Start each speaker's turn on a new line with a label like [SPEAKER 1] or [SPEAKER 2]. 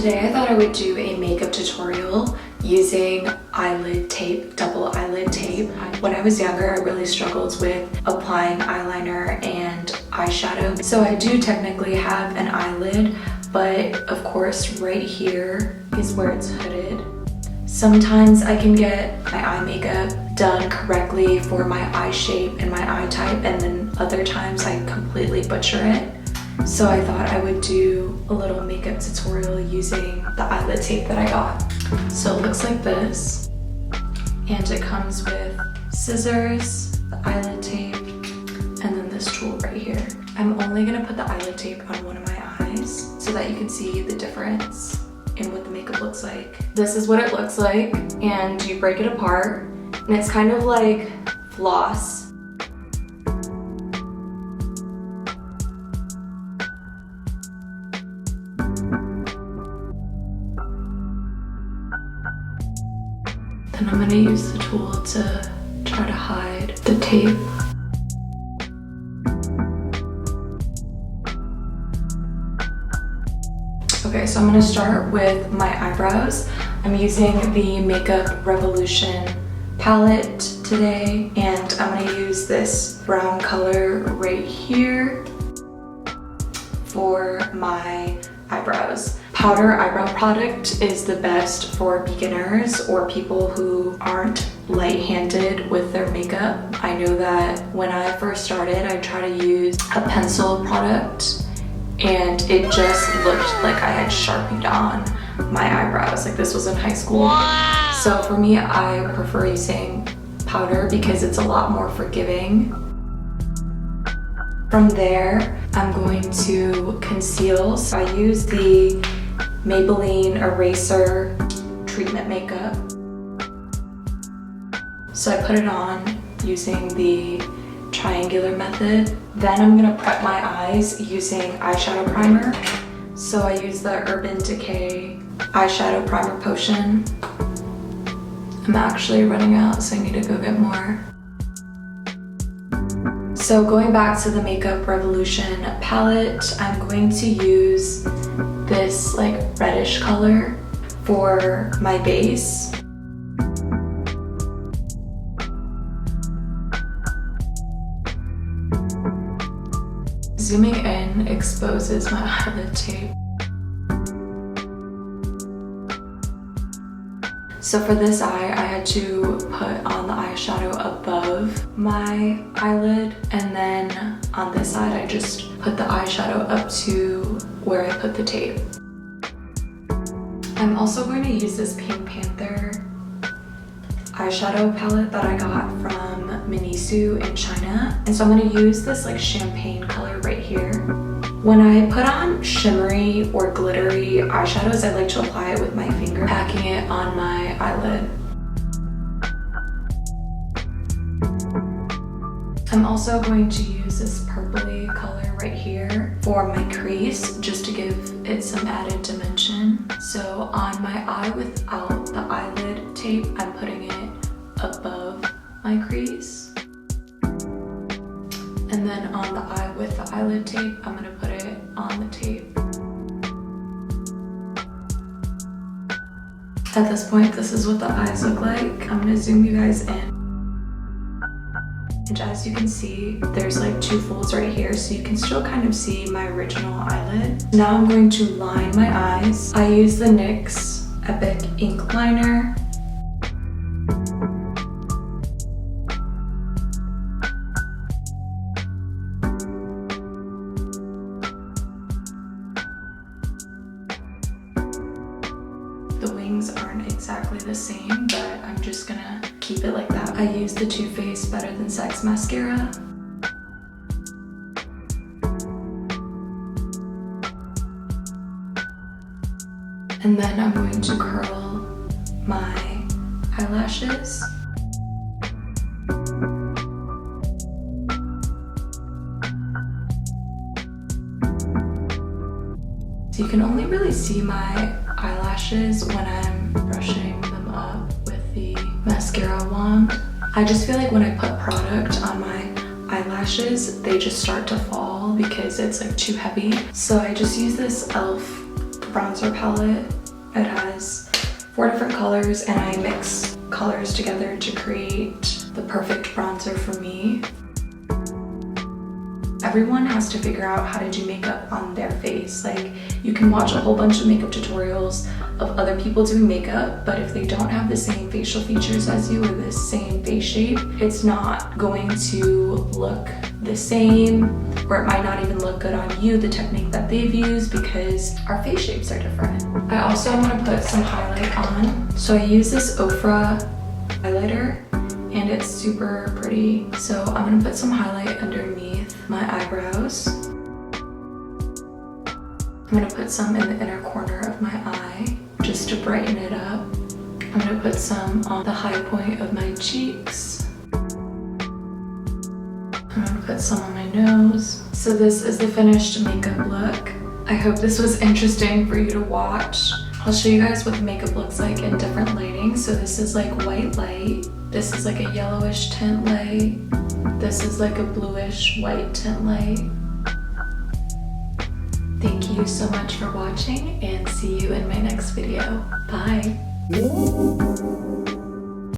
[SPEAKER 1] today I thought I would do a makeup tutorial using eyelid tape, double eyelid tape. When I was younger, I really struggled with applying eyeliner and eyeshadow. So I do technically have an eyelid, but of course right here is where it's hooded. Sometimes I can get my eye makeup done correctly for my eye shape and my eye type, and then other times I completely butcher it. So I thought I would do a little makeup tutorial using the eyelid tape that I got. So it looks like this, and it comes with scissors, the eyelid tape, and then this tool right here. I'm only gonna put the eyelid tape on one of my eyes so that you can see the difference in what the makeup looks like. This is what it looks like, and you break it apart, and it's kind of like floss. Then I'm gonna use the tool to try to hide the tape. Okay, so I'm gonna start with my eyebrows. I'm using the Makeup Revolution palette today, and I'm gonna use this brown color right here for my eyebrows. Powder eyebrow product is the best for beginners or people who aren't light-handed with their makeup. I know that when I first started, I tried to use a pencil product, and it just looked like I had Sharpied on my eyebrows. Like this was in high school. Wow. So for me, I prefer using powder because it's a lot more forgiving. From there, I'm going to conceal. So I use the Maybelline Eraser Treatment Makeup. So I put it on using the triangular method. Then I'm gonna prep my eyes using eyeshadow primer. So I use the Urban Decay eyeshadow primer potion. I'm actually running out, so I need to go get more. So going back to the Makeup Revolution palette, I'm going to use this like reddish color for my base. Zooming in exposes my eyelid tape. So for this eye, I had to put on the eyeshadow above my eyelid, and then on this side, I just put the eyeshadow up to where I put the tape. I'm also going to use this Pink Panther eyeshadow palette that I got from Miniso in China. And so I'm gonna use this like champagne color right here. When I put on shimmery or glittery eyeshadows, I like to apply it with my finger, packing it on my eyelid. I'm also going to use this purpley color right here for my crease, just to give it some added dimension. So on my eye without the eyelid tape, I'm putting it above my crease. And then on the eye with the eyelid tape, I'm gonna put it on the tape. At this point, this is what the eyes look like. I'm gonna zoom you guys in. And as you can see, there's like two folds right here, so you can still kind of see my original eyelid. Now I'm going to line my eyes. I use the NYX Epic Ink Liner. The wings aren't exactly the same, but I'm just gonna keep it like that. I use the Too Faced Better Than Sex mascara. And then I'm going to curl my eyelashes. So you can only really see my eyelashes when I'm brushing them up with the mascara wand. I just feel like when I put product on my eyelashes, they just start to fall because it's like too heavy. So I just use this e.l.f. bronzer palette. It has 4 different colors and I mix colors together to create the perfect bronzer for me. Everyone has to figure out how to do makeup on their face. Like, you can watch a whole bunch of makeup tutorials of other people doing makeup, but if they don't have the same facial features as you or the same face shape, it's not going to look the same, or it might not even look good on you, the technique that they've used, because our face shapes are different. I also want to put some highlight on. So I use this Ofra highlighter and it's super pretty. So I'm gonna put some highlight underneath my eyebrows. I'm gonna put some in the inner corner of my eye just to brighten it up. I'm gonna put some on the high point of my cheeks. I'm gonna put some on my nose. So this is the finished makeup look. I hope this was interesting for you to watch. I'll show you guys what the makeup looks like in different lighting. So this is like white light. This is like a yellowish tint light. This is like a bluish white tint light. Thank you so much for watching and see you in my next video. Bye.